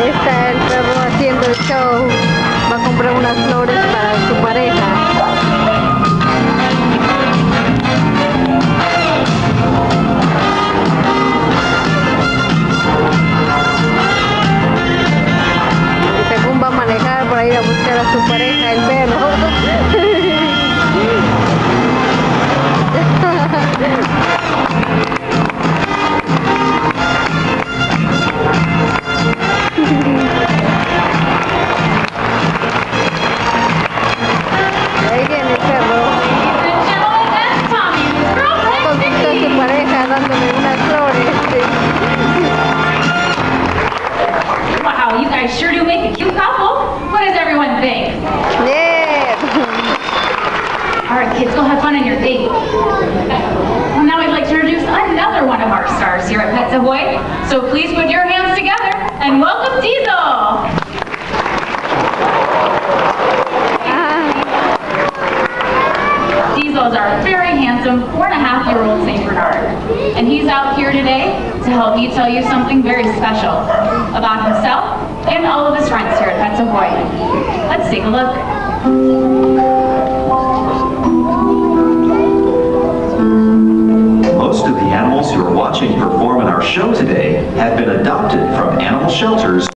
Está el perro haciendo el show. Va a comprar unas flores para su pareja. Y según va a manejar para ir a buscar a su pareja, el perro. Wow, you guys sure do make a cute couple. What does everyone think? Yeah. All right, kids, go have fun on your date. Well, now I'd like to introduce another one of our stars here at Pets Ahoy. So please put your hands together and welcome Diesel. Diesel is our very handsome 4.5-year-old St. Bernard. And he's out here today to help me tell you something very special about himself and all of his friends here at Pets Ahoy. Let's take a look. Most of the animals who are watching perform in our show today have been adopted from animal shelters